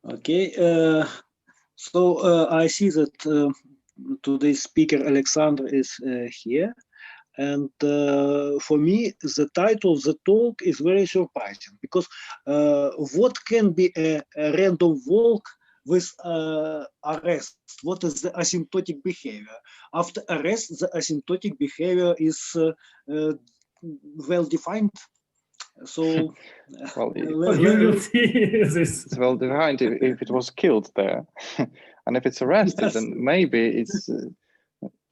Okay, so I see that today's speaker Oleksandr is here, and for me the title of the talk is very surprising, because what can be a random walk with arrest? What is the asymptotic behavior? After arrest, the asymptotic behavior is well defined. So well, you'll see this. It's well defined if it was killed there, and if it's arrested, yes. then maybe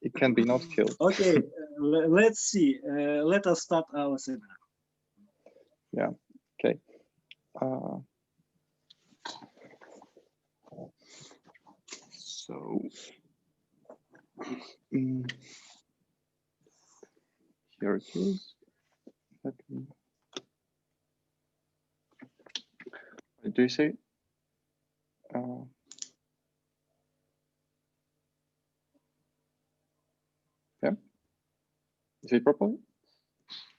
it can be not killed. Okay, let's see. Let us start our seminar. Yeah. Okay. So here it is. Do you see? Yeah. Is it properly?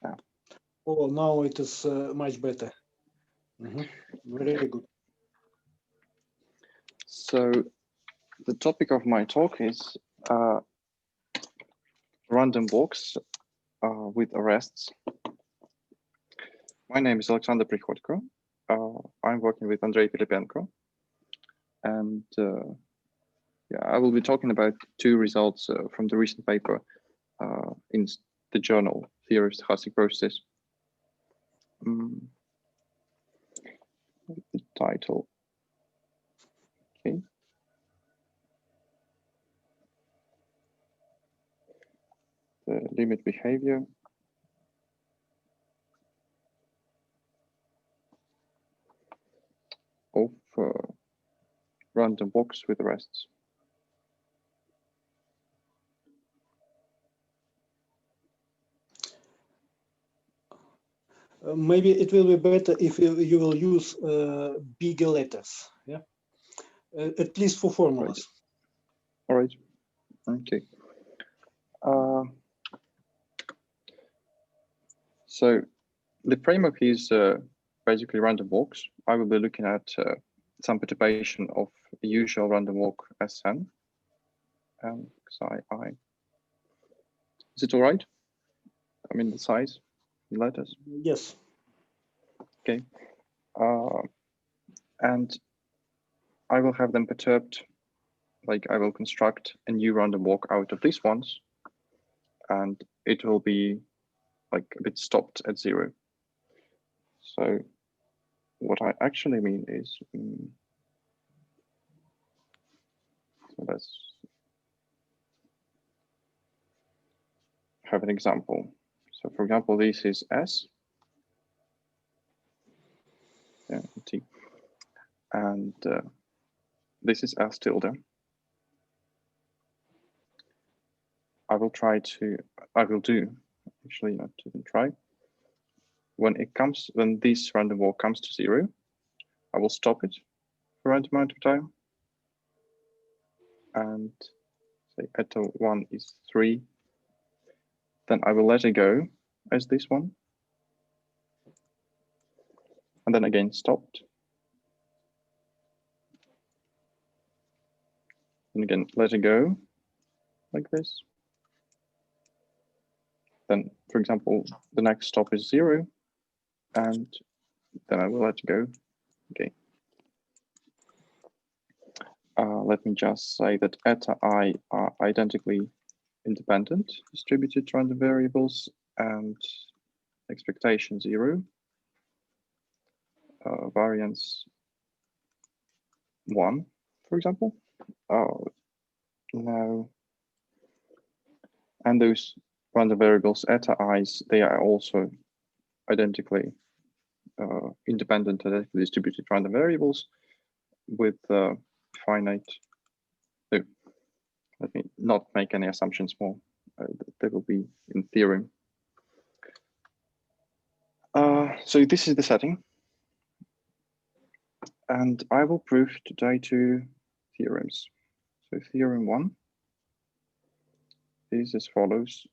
Yeah. Oh, now it is much better. Very good. So the topic of my talk is random walks with arrests. My name is Oleksandr Prykhodko. I'm working with Andrei Filipenko, and yeah, I will be talking about two results from the recent paper in the journal Theory of Stochastic Processes. The title. Okay. The limit behavior. Of random walks with arrests. Maybe it will be better if you will use bigger letters, yeah, at least for formulas. All right. Okay. So the framework is basically random walks. I will be looking at some perturbation of the usual random walk Sn and xi. Is it all right? I mean the size, the letters. Yes. Okay. And I will have them perturbed. Like I will construct a new random walk out of these ones, and it will be like a bit stopped at 0. So what I actually mean is, so let's have an example. So for example, this is S, yeah, T, and this is S tilde. I will do, actually not even try. When this random walk comes to 0, I will stop it for a random amount of time. And say eta 1 is 3. Then I will let it go as this one. And then again stopped. And again, let it go like this. Then, for example, the next stop is 0. And then I will let it go. Okay. Let me just say that eta I are identically independent distributed random variables and expectation 0, variance 1, for example. Oh, no. And those random variables eta i's, they are also identically independent, identically distributed random variables with finite. So let me not make any assumptions more. They will be in theorem. So this is the setting. And I will prove today 2 theorems. So theorem 1 is as follows.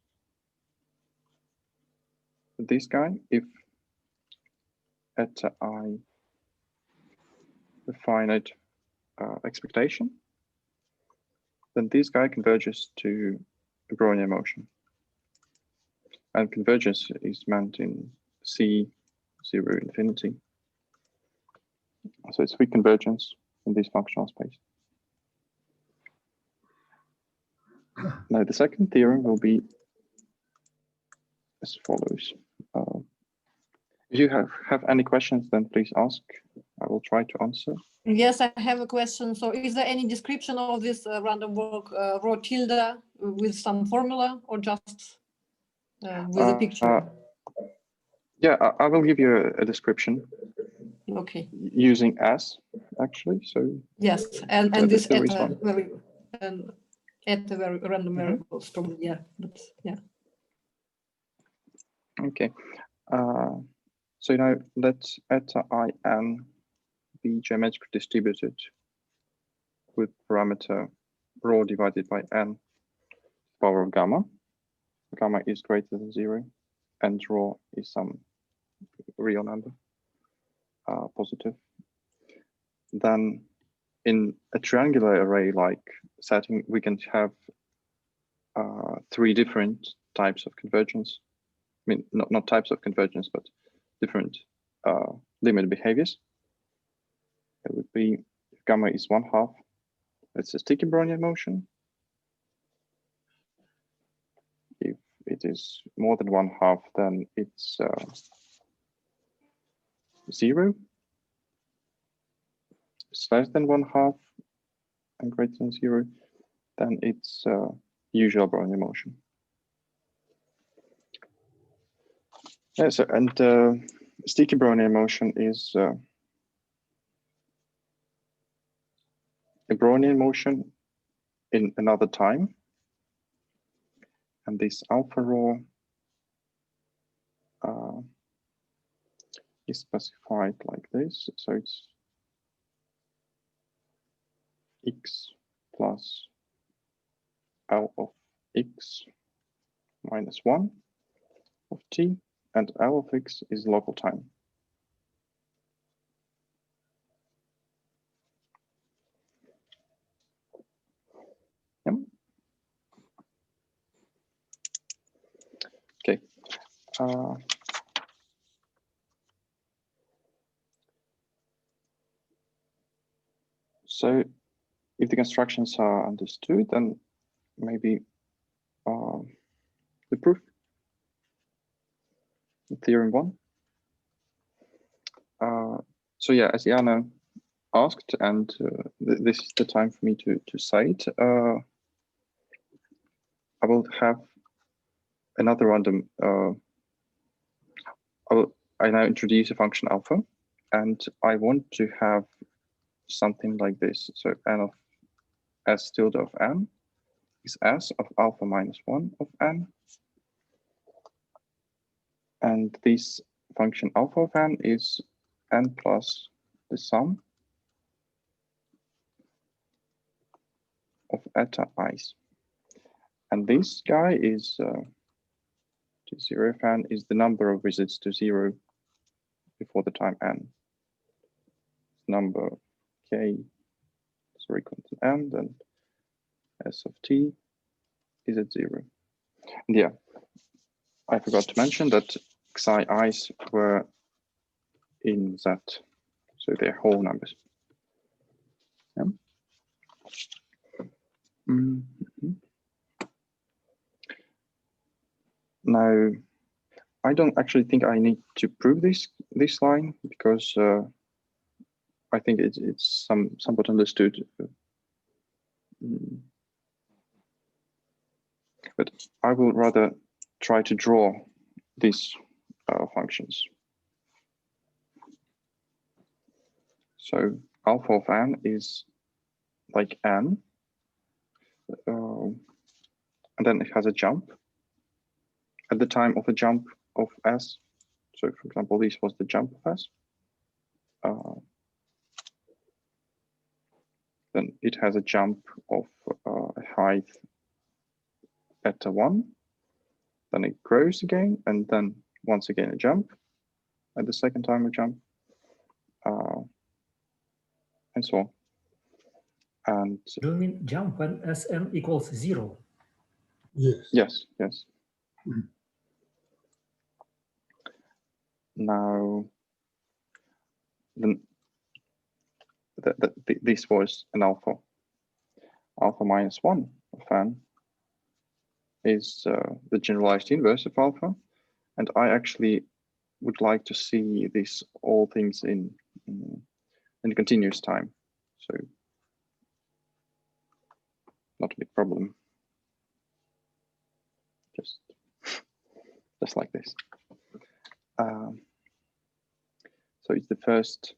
This guy, if eta I a finite expectation, then this guy converges to a Brownian motion. And convergence is meant in C0 infinity. So it's weak convergence in this functional space. Now the second theorem will be as follows. If you have any questions, then please ask. I will try to answer. Yes, I have a question. So is there any description of this random walk rho tilde with some formula, or just with a picture? Yeah, I will give you a description. Okay. Using S, actually. So yes, and this variable and at the random variables, probably. Yeah, but yeah. Okay. So now let eta in be geometrically distributed with parameter rho divided by n power of gamma. Gamma is greater than 0, and rho is some real number, positive. Then in a triangular array like setting, we can have 3 different types of convergence. I mean, not types of convergence, but different limit behaviors. It would be if gamma is 1/2, it's a sticky Brownian motion. If it is more than 1/2, then it's 0. If it's less than 1/2 and greater than 0, then it's usual Brownian motion. Yeah, so, and sticky Brownian motion is a Brownian motion in another time. And this alpha rho is specified like this. So it's x plus L of x minus 1 of t, and L of x is local time. Yep. Okay. So if the constructions are understood, then maybe the proof, theorem 1. So yeah, as Jana asked, and this is the time for me to say it, I will have another random, I now introduce a function alpha, and I want to have something like this. So n of s tilde of n is s of alpha minus 1 of n. And this function alpha of n is n plus the sum of eta i's. And this guy is to 0 of n is the number of visits to 0 before the time n. Number k is equal to n, then s of t is at 0. And yeah, I forgot to mention that xi i's were in Z, so they're whole numbers. Yeah. Now, I don't actually think I need to prove this line, because I think it's somewhat understood. But I will rather try to draw these functions. So alpha of n is like n, and then it has a jump. At the time of a jump of s, so for example, this was the jump of s, then it has a jump of a height eta 1, then it grows again, and then once again a jump at the second time of jump. and so on. And Do you mean jump when Sn equals 0? Yes. yes, yes. Mm. Now, then this was an alpha. Alpha minus 1 of n is the generalized inverse of alpha. And I actually would like to see this all things in continuous time. So not a big problem. Just like this. So it's the first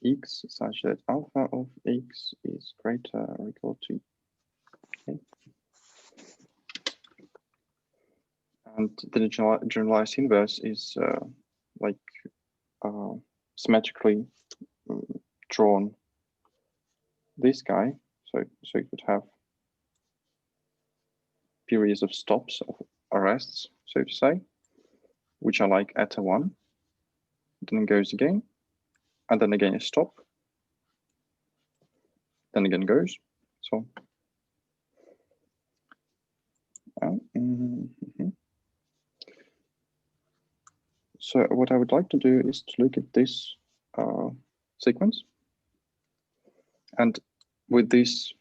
x such that alpha of x is greater or equal to okay. And the generalized inverse is like symmetrically drawn this guy. So it would have periods of stops, of arrests, so to say, which are like eta 1, then it goes again, and then again a stop, then again goes, so. So what I would like to do is to look at this sequence, and with this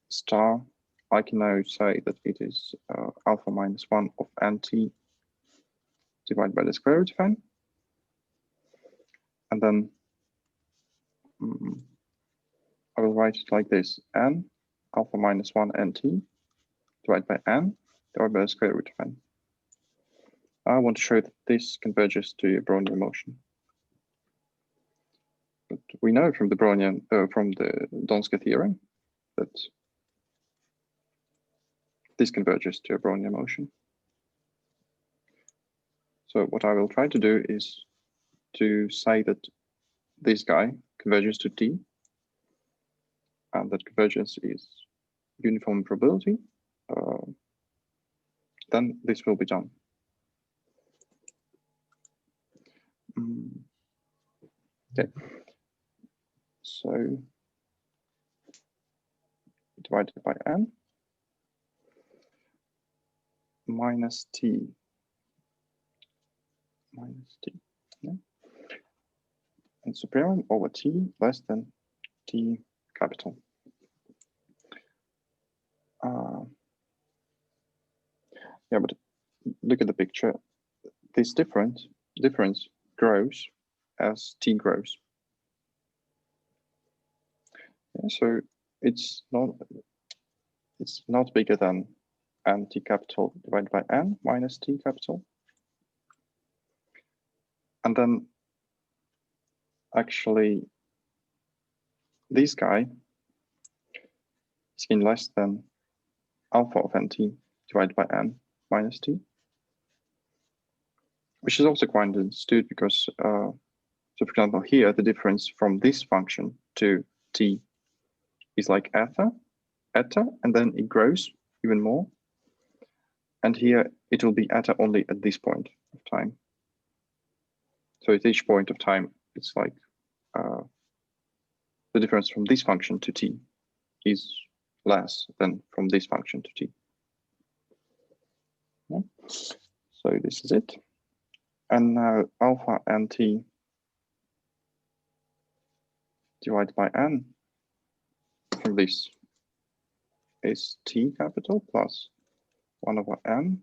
star, I can now say that it is alpha minus 1 of nt divided by the square root of n. And then I will write it like this: n alpha minus 1 nt divided by n divided by the square root of n. I want to show that this converges to a Brownian motion. But we know from the Brownian, from the Donska theorem, that this converges to a Brownian motion. So what I will try to do is to say that this guy converges to T, and that convergence is uniform probability. Then this will be done. Okay, so divided by n minus t. Yeah. And supremum over t less than t capital. Yeah, but look at the picture. This difference grows as t grows. Yeah, so it's not bigger than n t capital divided by n minus t capital. And then actually this guy is in less than alpha of nt divided by n minus t, which is also quite understood because, so for example, here the difference from this function to t is like eta, and then it grows even more. And here it will be eta only at this point of time. So at each point of time, it's like the difference from this function to t is less than from this function to t. Yeah. So this is it. And now alpha nt divided by n from this is t capital plus 1 over n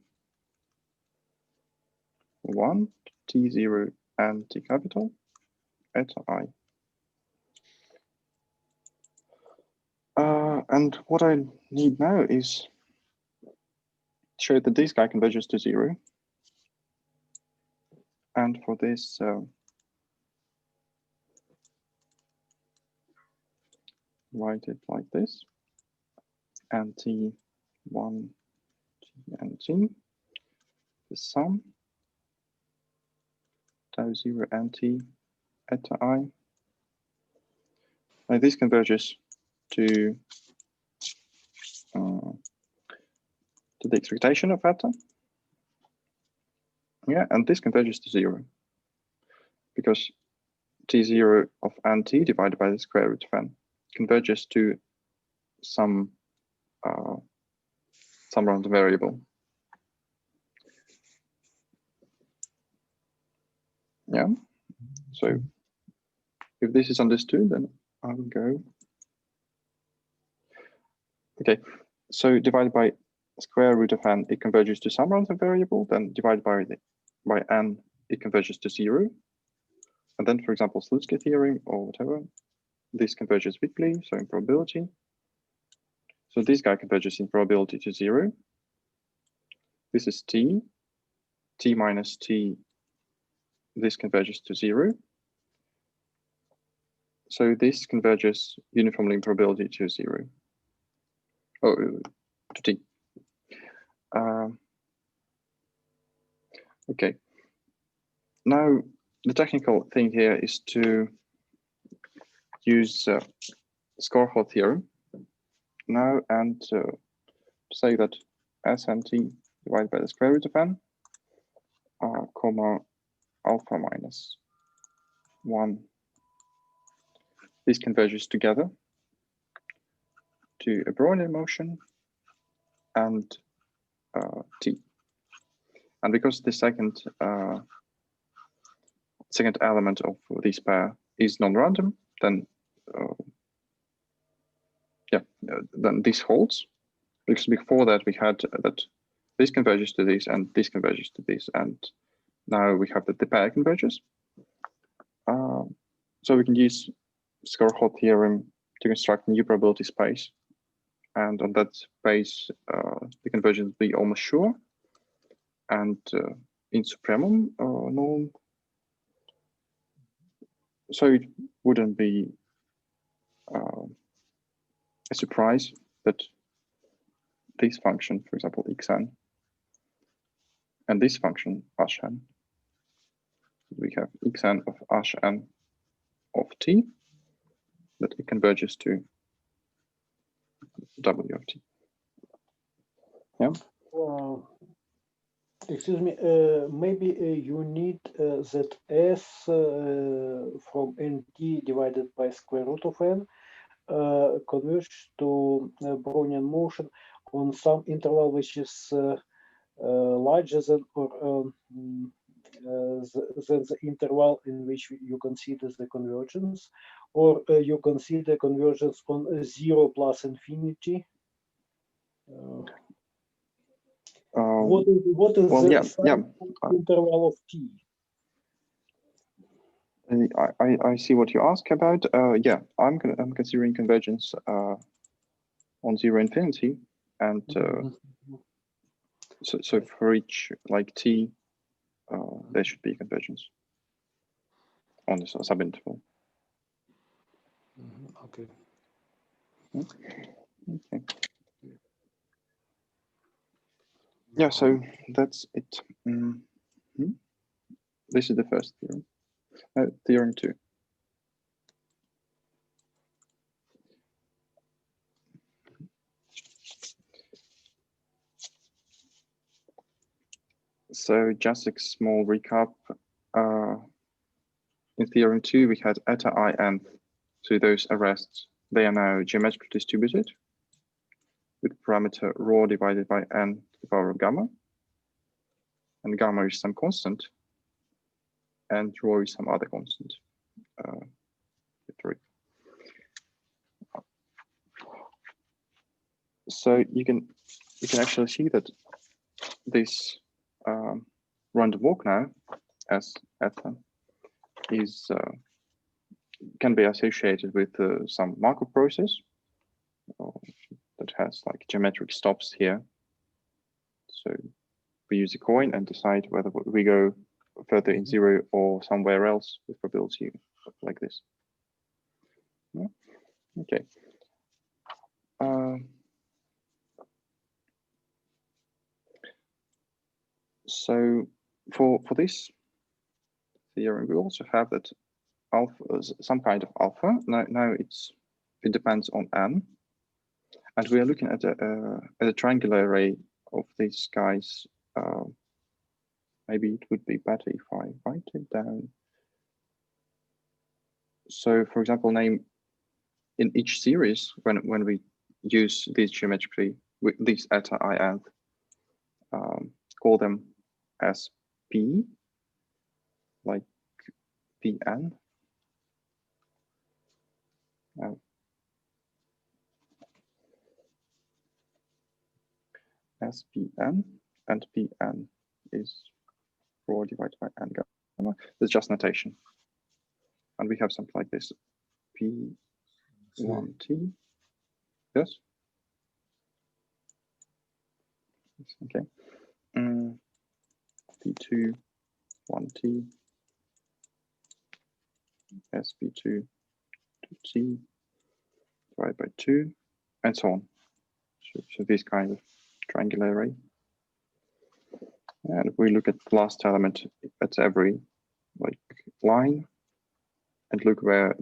1 t0 and t capital eta I. And what I need now is show that this guy converges to 0. And for this, write it like this: and t1, t and t, the sum, tau 0 and t eta I. Now this converges to the expectation of eta. Yeah, and this converges to 0 because t0 of n t divided by the square root of n converges to some random variable. Yeah. So if this is understood, then I will go. Okay. So divided by square root of n, it converges to some random variable. Then divided by n, it converges to 0. And then, for example, Slutsky theorem or whatever, this converges weakly, so in probability. So this guy converges in probability to 0. This is t minus t, this converges to 0. So this converges uniformly in probability to 0. Oh, to t. Okay. Now, the technical thing here is to use Skor-Hall theorem now and say that S and t divided by the square root of n, comma alpha minus 1. This converges together to a Brownian motion and t. And because the second element of this pair is non-random, then then this holds. Because before that we had that this converges to this and this converges to this, and now we have that the pair converges. So we can use Skor-Hall theorem to construct a new probability space, and on that space the convergence will be almost sure, and in supremum norm, so it wouldn't be a surprise that this function, for example, xn, and this function hn, we have xn of hn of t, that it converges to w of t. Yeah. Excuse me, maybe you need that s from nt divided by square root of n converge to Brownian motion on some interval which is larger than or than the interval in which you consider the convergence, or you consider convergence on 0 plus infinity. What is well, the interval of t? I see what you ask about. Yeah, I'm considering convergence on 0 infinity, and so for each like t, there should be convergence on this subinterval. Okay. Okay. Yeah, so that's it. This is the first theorem. Theorem 2. So just a small recap. In theorem 2, we had eta I nth. So those arrests, they are now geometrically distributed with parameter rho divided by n to the power of gamma. And gamma is some constant, and rho is some other constant. So you can actually see that this random walk now as eta is can be associated with some Markov process that has like geometric stops here. So we use a coin and decide whether we go further in 0 or somewhere else with probability like this. Yeah. Okay. So for this theorem, we also have that alpha is some kind of alpha. Now it depends on n, and we are looking at a triangular array of these guys. Maybe it would be better if I write it down. So for example, name in each series, when we use these geometrically, with these eta I nth, call them as P, like Pn. As Pn, and Pn is rho divided by n gamma. It's just notation. And we have something like this. P1t. Yes? Okay. P2, 1t, SP2, 2t, divided by 2, and so on. So this kind of triangular array. And if we look at the last element at every line and look where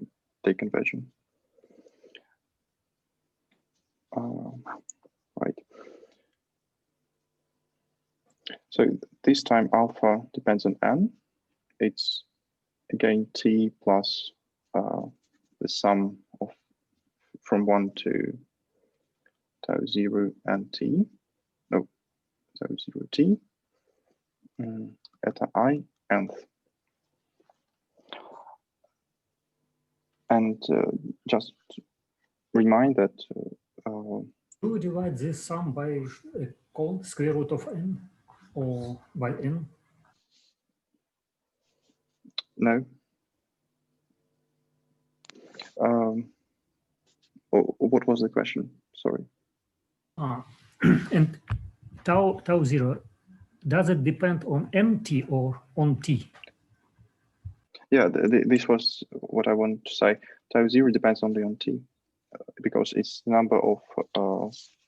they converge. Right. So this time alpha depends on n. It's again t plus the sum of from 1 to tau 0 and t. No, tau 0 t. Eta I nth. And just remind that Do you divide this sum by a called square root of n or by n? no. What was the question? Sorry. And tau 0, does it depend on mt or on t? Yeah, this was what I wanted to say. Tau 0 depends only on t, because it's the number of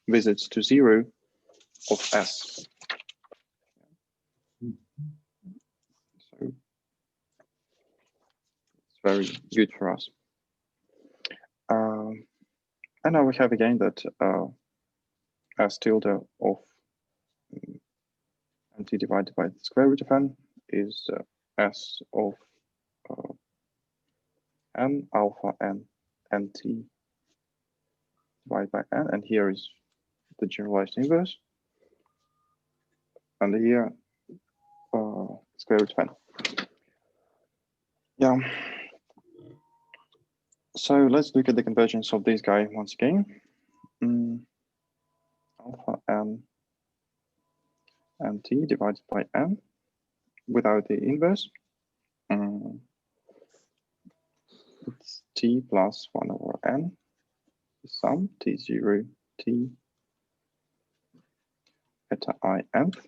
visits to 0 of s. So it's very good for us. And now we have again that s tilde of nt divided by the square root of n is s of n alpha n nt divided by n, and here is the generalized inverse, and here square root of n. Yeah. So let's look at the convergence of this guy once again. Alpha n nt divided by n without the inverse. It's t plus 1 over n, the sum t0 t eta I nth.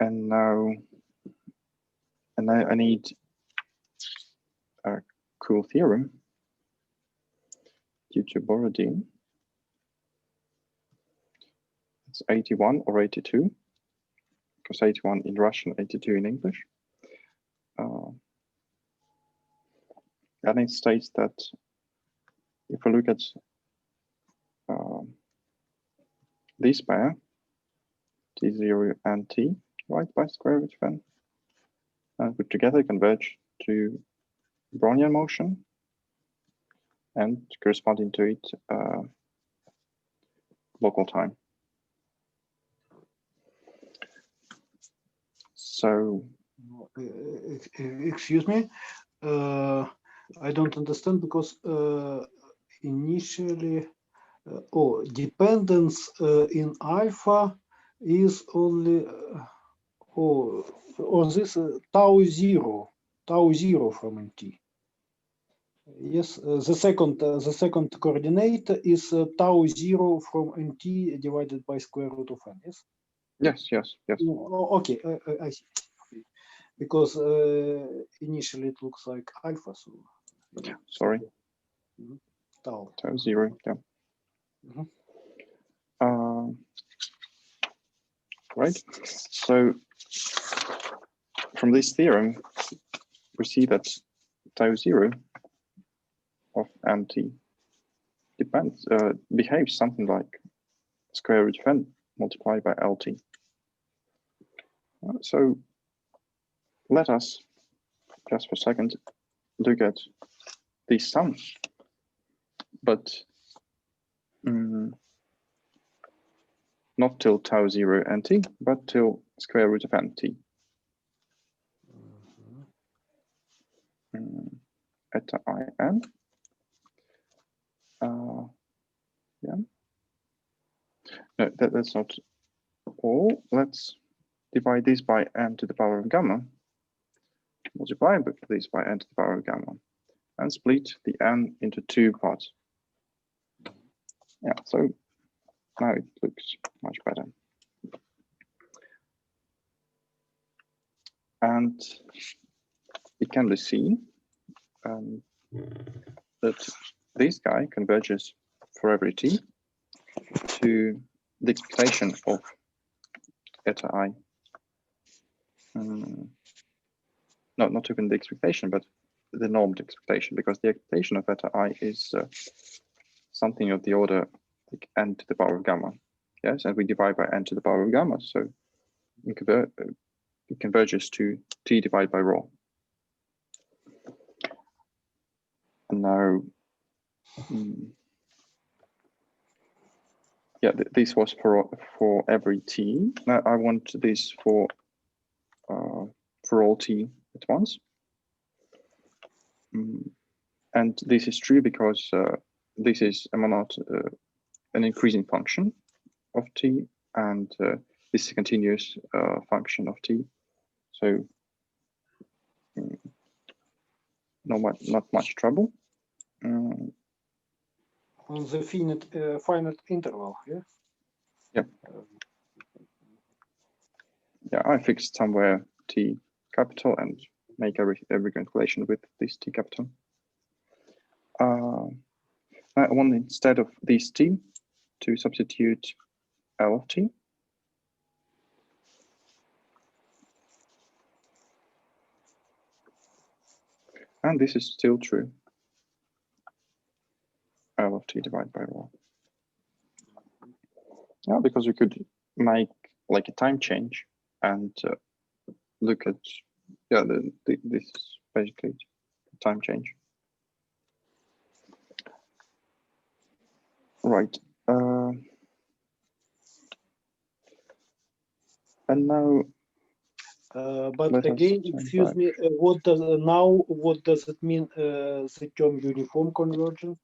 And now I need a cool theorem due to Borodin. It's 81 or 82, because 81 in Russian, 82 in English. And it states that if we look at this pair, t0 and t, right, by square root of n, and put together converge to Brownian motion, and corresponding to it local time. So excuse me, I don't understand, because initially dependence in alpha is only or this tau 0 from nt. Yes, the second coordinate is tau 0 from nt divided by square root of n. Yes. yes. Okay, I see. Because initially it looks like alpha. So sorry. Tau 0. Yeah. Right. So from this theorem, we see that tau 0 of nt behaves something like square root of n multiplied by lt. So let us just for a second, look at these sums, but not till tau 0 and t, but till square root of n t. Eta I n. Yeah. No, that's not all. Let's divide this by n to the power of gamma. Multiply this by n to the power of gamma, and split the n into 2 parts. Yeah, so now it looks much better. And it can be seen that this guy converges for every t to the expectation of eta I. No, not even the expectation, but the normed expectation, because the expectation of eta I is something of the order like n to the power of gamma. Yes, and we divide by n to the power of gamma, so it converges to t divided by rho. And now, yeah, this was for every t. Now I want this for all t at once. And this is true because this is an increasing function of t, and this is a continuous function of t. So not much trouble. On the finite interval, yeah? Yeah. Yeah, I fixed somewhere t capital and make every calculation with this t capital. I want, instead of this t, to substitute L of t. And this is still true. L of t divided by rho. Yeah, because we could make like a time change and look at, yeah, this is basically time change. Right. And now, but again, excuse me, what does it mean, the term uniform convergence?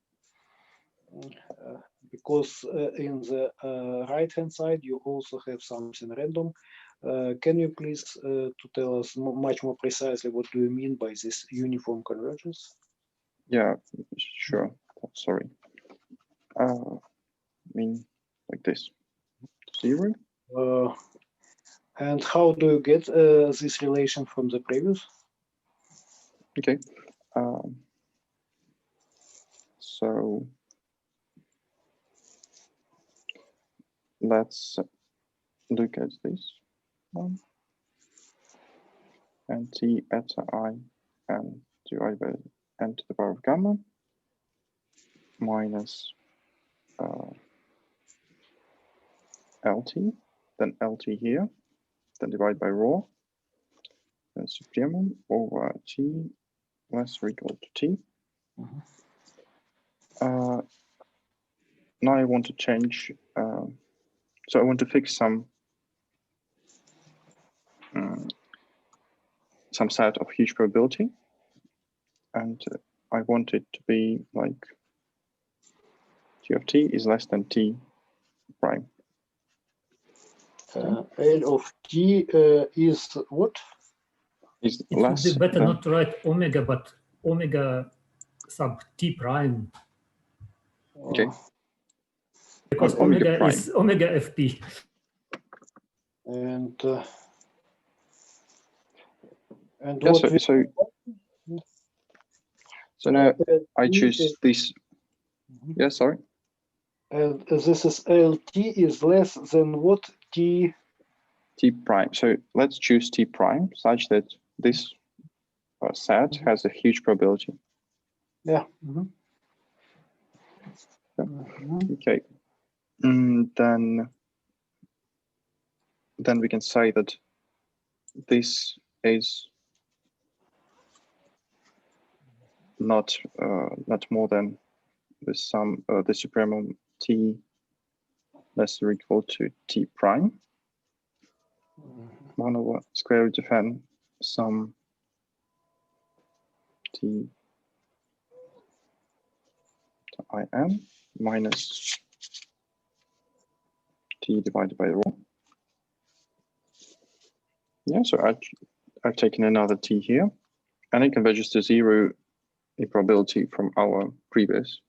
Because in the right hand side you also have something random. Can you please to tell us much more precisely what do you mean by this uniform convergence? Yeah, sure. Oh, sorry. I mean like this, 0. And how do you get this relation from the previous? Okay. So let's look at this one. And t eta I and divided by n to the power of gamma minus lt, then lt here, then divided by rho, then supremum over t less or equal to t. Now I want to change, so I want to fix some set of huge probability, and I want it to be like t of t is less than t prime. L of t is what? It would be better not to write omega, but omega sub t prime. Okay. Because omega is omega fp. And yeah, what so now I choose this. Yeah, sorry. And this is LT is less than what? T prime. So let's choose t prime such that this set has a huge probability. Yeah. Okay. Then we can say that this is not more than the sum, the supremum t less or equal to t prime, 1 over square root of n sum t to in minus t divided by rho. Yeah, so I've taken another t here, and it converges to 0 in probability from our previous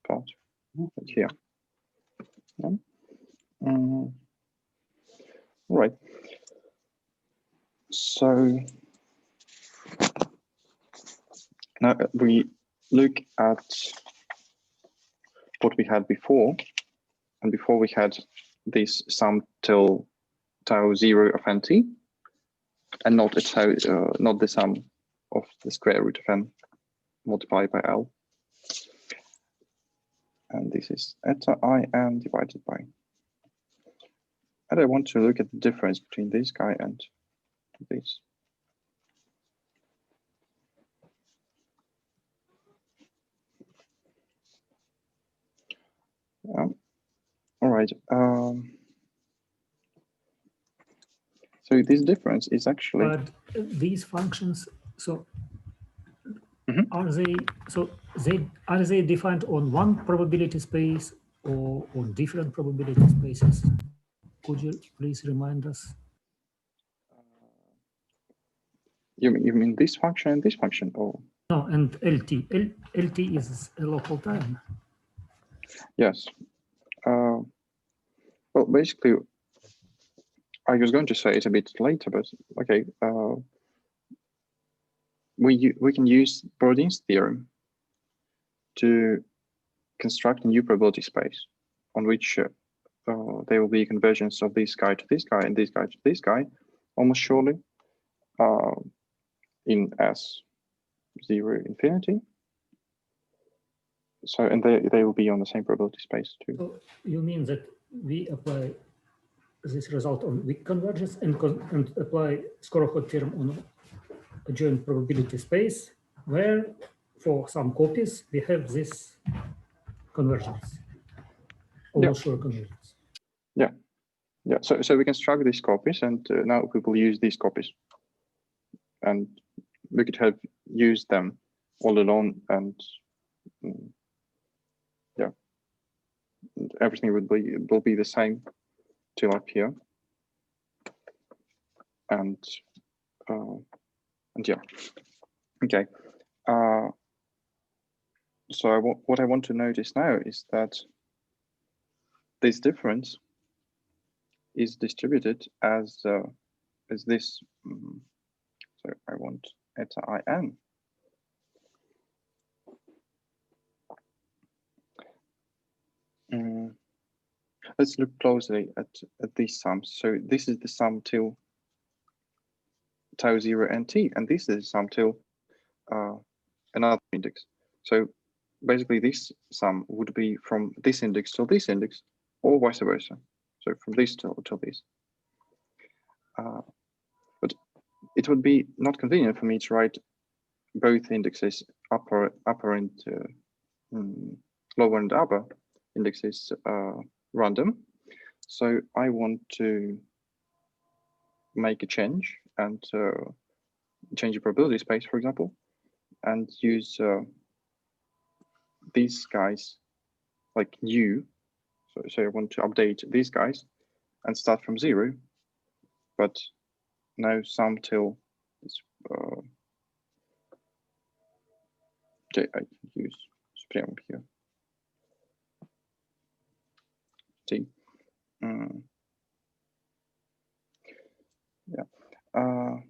part right here. Yeah. All right. So now we look at what we had before, and before we had this sum till tau 0 of nt, and not a tau, not the sum of the square root of n multiplied by L. And this is eta in divided by. And I want to look at the difference between this guy and this. All right. So this difference is actually. But these functions, so Mhm. are they defined on one probability space or on different probability spaces? Could you please remind us? You mean this function and this function, or? No, and LT. LT is a local time. Yes. Well, basically, I was going to say it a bit later, but okay. We can use Borodin's theorem to construct a new probability space on which there will be convergence of this guy to this guy and this guy to this guy, almost surely, in S0 infinity. So, and they will be on the same probability space too. So you mean that we apply this result on weak convergence and apply Skorokhod theorem on a joint probability space where for some copies we have this convergence, almost sure convergence. Yeah. Yeah, so we construct these copies, and now we will use these copies, and we could have used them all alone, and yeah, everything will be the same till up here, and yeah, okay. So what I want to notice now is that this difference is distributed as this. So I want eta in. Let's look closely at these sums. So this is the sum till tau 0 nt, and this is the sum till another index. So basically this sum would be from this index till this index, or vice versa. So from this till this. But it would be not convenient for me to write both indexes, upper and lower and upper indexes random. So I want to make a change and change the probability space, for example, and use these guys like new. So I want to update these guys and start from 0, but now sum till this. Okay, I can use supremum here. T. Yeah. And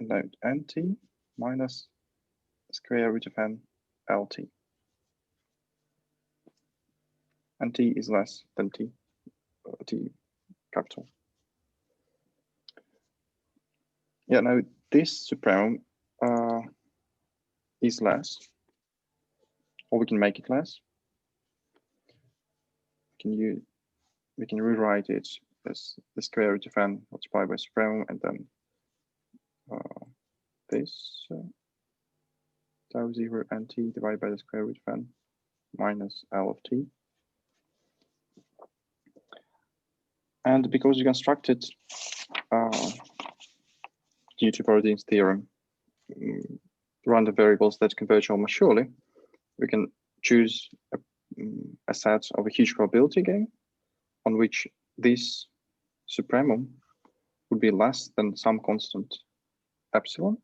now nt minus square root of n lt. And t is less than t capital. Yeah, now this supremum is less, or we can make it less. We can rewrite it as the square root of n multiplied by supremum, and then this. tau 0 and t divided by the square root of n minus L of t. And because you constructed due to Borodin's theorem random variables that converge almost surely, we can choose a set of a huge probability game on which this supremum would be less than some constant epsilon.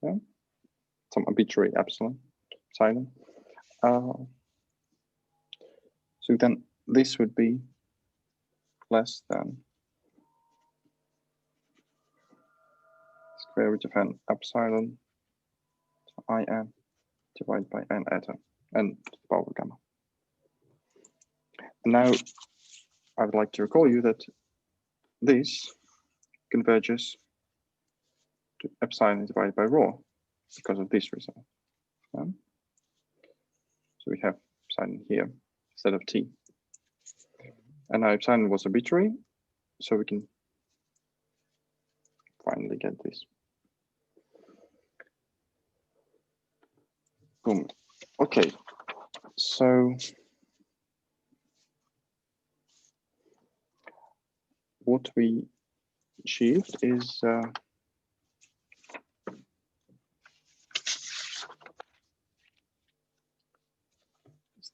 Yeah, some arbitrary epsilon. So then this would be less than square root of n epsilon in divided by n eta n to the power gamma. And now I would like to recall you that this converges to epsilon divided by rho because of this result. Yeah? So we have epsilon here instead of t. And now epsilon was arbitrary, so we can finally get this. Boom. Okay, so what we achieved is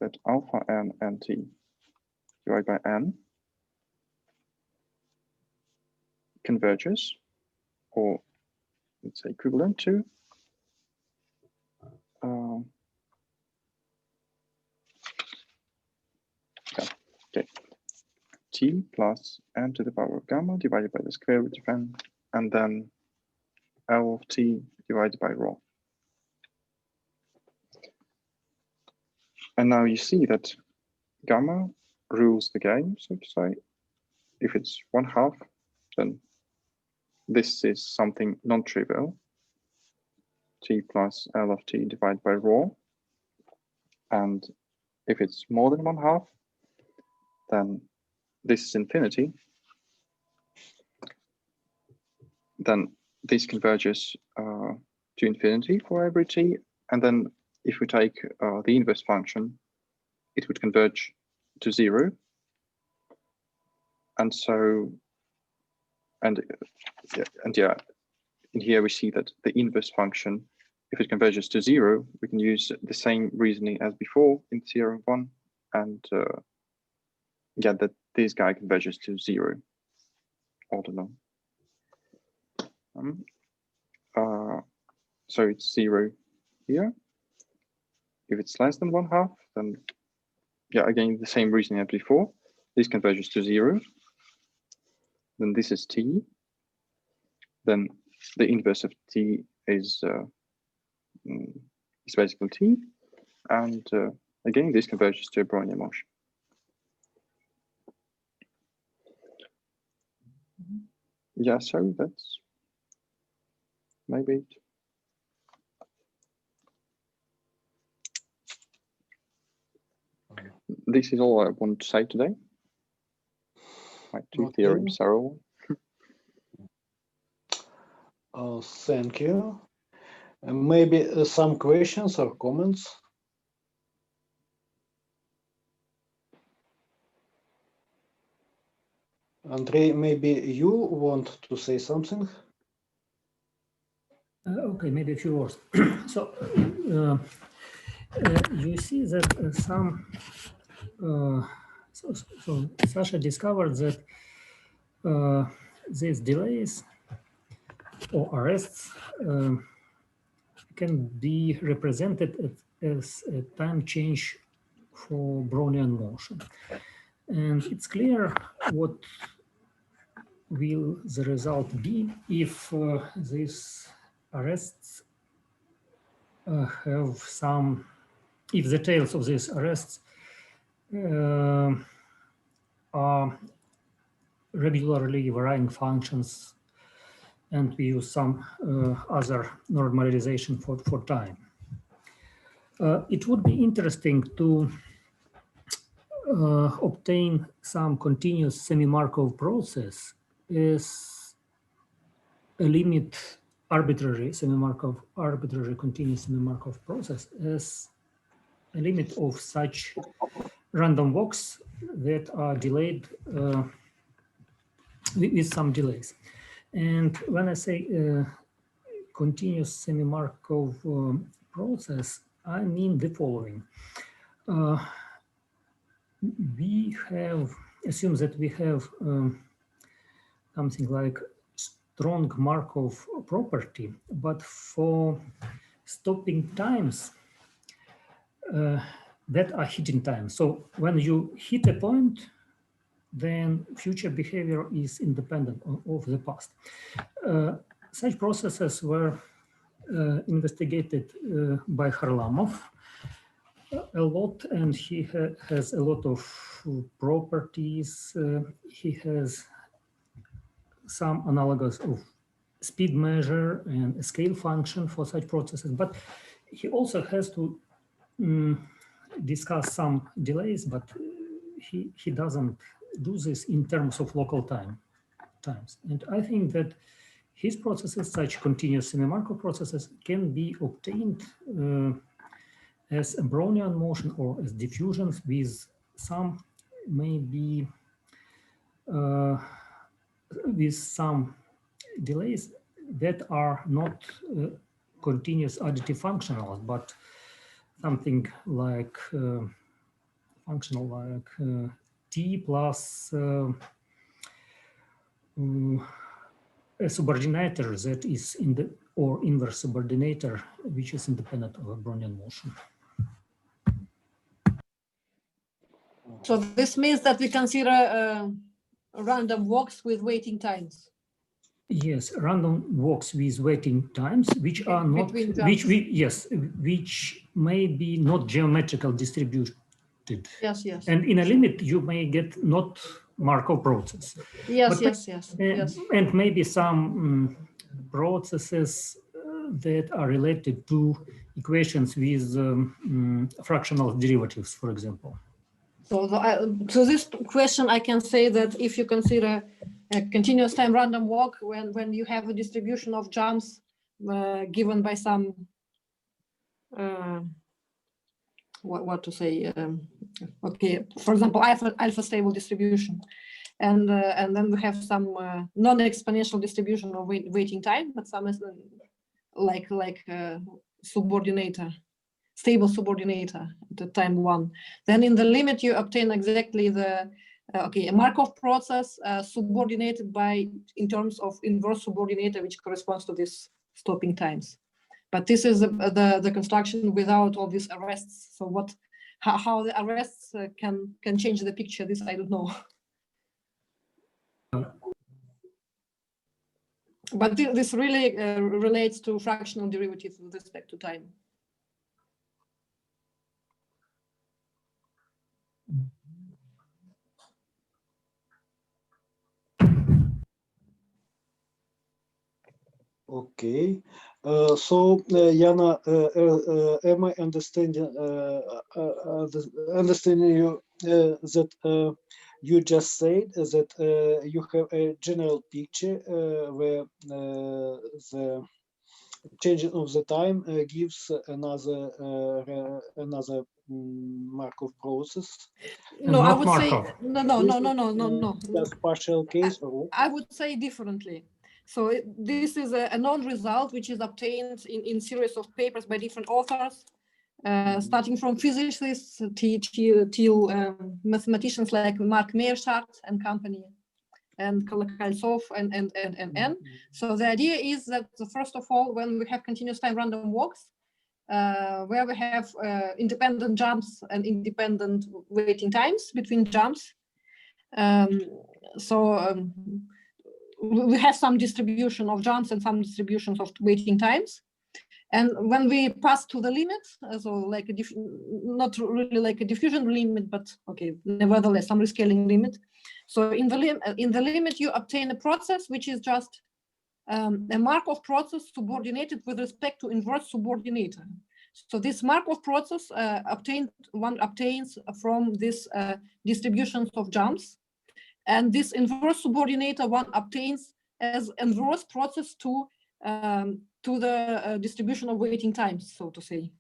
that alpha n and t divided by n converges, or let's say equivalent to t plus n to the power of gamma divided by the square root of n, and then L of t divided by rho. And now you see that gamma rules the game, so to say. If it's 1/2, then this is something non-trivial. T plus L of t divided by rho. And if it's more than 1/2, then this is infinity. Then this converges to infinity for every t. And then if we take the inverse function, it would converge to 0. And so, and yeah, in here we see that the inverse function, if it converges to 0, we can use the same reasoning as before in theorem 1 and get that this guy converges to 0 all along. So it's 0 here. If it's less than 1/2, then yeah, again, the same reasoning as before. This converges to 0. Then this is t. Then the inverse of t is basically t. And again, this converges to a Brownian motion. Yeah, so that's maybe it. This is all I want to say today. My two theorems are all. Thank you. Maybe some questions or comments? Andrei, maybe you want to say something? Okay, maybe a few words. So you see that so Sasha discovered that these delays or arrests can be represented as a time change for Brownian motion. And it's clear what will the result be if these arrests have some, if the tails of these arrests are regularly varying functions, and we use some other normalization for time. It would be interesting to obtain some continuous semi-Markov process as a limit arbitrary semi-Markov, arbitrary continuous semi-Markov process as a limit of such random walks that are delayed with some delays. And when I say continuous semi-Markov process, I mean the following. We have assumed that we have something like strong Markov property, but for stopping times that are hitting times. So when you hit a point, then future behavior is independent of the past. Such processes were investigated by Kharlamov a lot, and he has a lot of properties. He has some analogous of speed measure and a scale function for such processes, but he also has to discuss some delays, but he doesn't do this in terms of local times. And I think that his processes, such continuous semi-Markov processes, can be obtained as a Brownian motion or as diffusions with some maybe with some delays that are not continuous additive functionals, but something like functional like t plus a subordinator that is in the or inverse subordinator which is independent of a Brownian motion. So this means that we consider random walks with waiting times. Yes, random walks with waiting times, which are not, which may be not geometrical distributed. Yes, yes. And in a limit, you may get not Markov process. Yes, but, yes. And maybe some processes that are related to equations with fractional derivatives, for example. So, to this question, I can say that if you consider a continuous time random walk, when you have a distribution of jumps given by some, what to say, okay, for example, alpha stable distribution, and then we have some non-exponential distribution of waiting time, but some is like subordinator. Stable subordinator at the time one. Then in the limit, you obtain exactly the, a Markov process subordinated by, in terms of inverse subordinator, which corresponds to this stopping times. But this is the construction without all these arrests. So how the arrests can change the picture, this I don't know. But this really relates to fractional derivatives with respect to time. Okay, so Yana, am I understanding you that you just said that you have a general picture where the changing of the time gives another Markov process? No, I would say no. Just partial case, or I would say differently. So this is a known result which is obtained in series of papers by different authors, starting from physicists till mathematicians like Mark Meerschaert and company, and Kolokholtsov and. So the idea is that first of all, when we have continuous time random walks, where we have independent jumps and independent waiting times between jumps, we have some distribution of jumps and some distributions of waiting times. And when we pass to the limit, so like not really like a diffusion limit, but okay, nevertheless, some rescaling limit. So in the limit, you obtain a process which is just a Markov process subordinated with respect to inverse subordinator. So this Markov process one obtains from this distributions of jumps. And this inverse subordinator one obtains as inverse process to to the distribution of waiting times, so to say.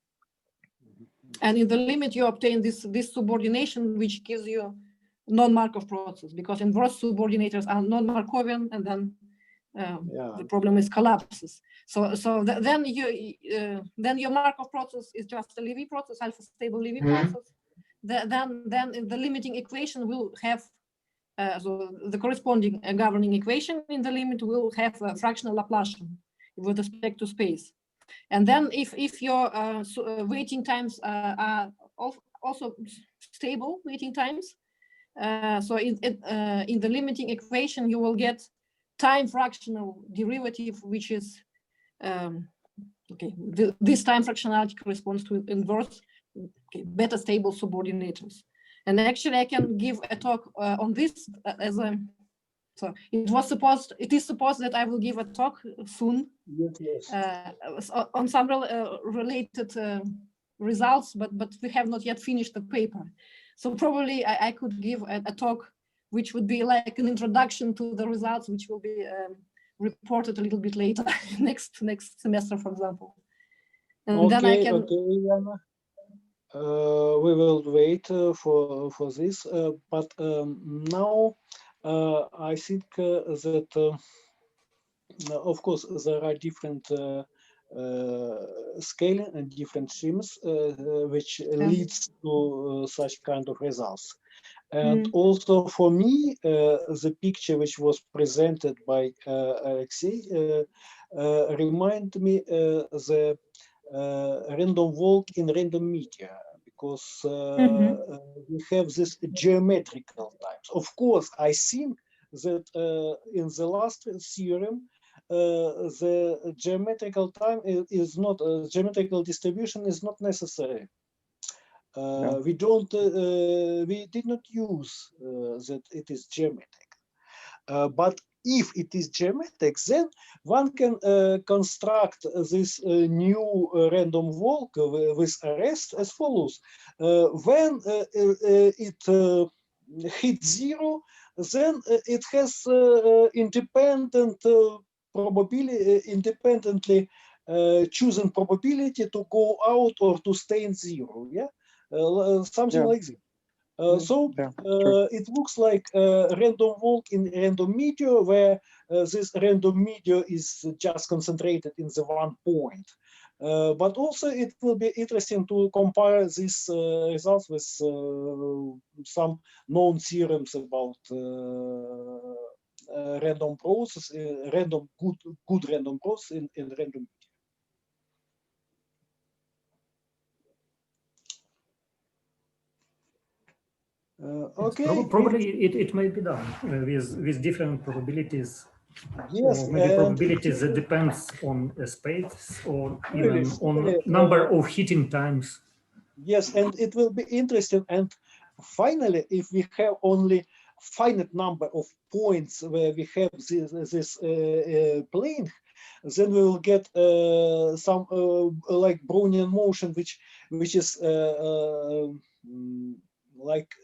And in the limit, you obtain this subordination, which gives you non-Markov process, because inverse subordinators are non-Markovian, and then the problem is collapses. Then your Markov process is just a Levy process, alpha stable Levy process. Then the limiting equation will have so the corresponding governing equation in the limit will have a fractional Laplacian with respect to space. And then if your waiting times are also stable waiting times, so in the limiting equation you will get time fractional derivative, which is okay. This time fractionality corresponds to inverse beta stable subordinators. And actually, I can give a talk on this as a. So it is supposed that I will give a talk soon on some related results, but we have not yet finished the paper. So probably I could give a talk which would be like an introduction to the results, which will be reported a little bit later, next semester, for example. And then I can. Okay, Jana. We will wait for this, but now I think that of course there are different scaling and different schemes which leads to such kind of results. And also for me, the picture which was presented by Alexei remind me the random walk in random media, because we have this geometrical types. Of course, I think that in the last theorem, the geometrical time is not geometrical distribution is not necessary. We did not use that it is geometric, but if it is geometric, then one can construct this new random walk with arrest as follows. When it hits zero, then it has independent probability, independently chosen probability to go out or to stay in zero. Something like this. It looks like a random walk in random media, where this random media is just concentrated in the one point. But also it will be interesting to compare these results with some known theorems about random process, good random process in random media. Okay. Probably it may be done with different probabilities. Yes, or maybe probabilities that depends on a space or even on number of heating times. Yes, and it will be interesting. And finally, if we have only finite number of points where we have this plane, then we will get some like Brownian motion, which is like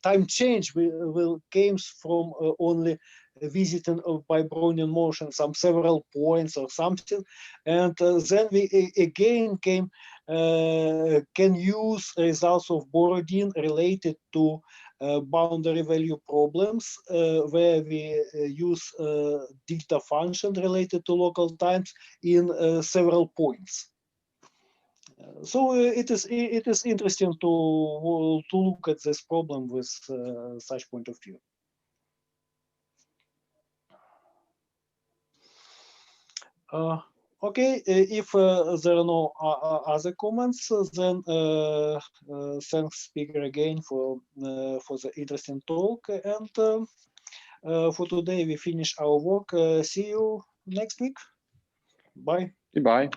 time change will comes from only visiting by Brownian motion some several points or something, and then we again can use results of Borodin related to boundary value problems, where we use delta function related to local times in several points. So it is interesting to look at this problem with such point of view. Okay, if there are no other comments, then thanks speaker again for the interesting talk, and for today we finish our work. See you next week. Bye. Goodbye.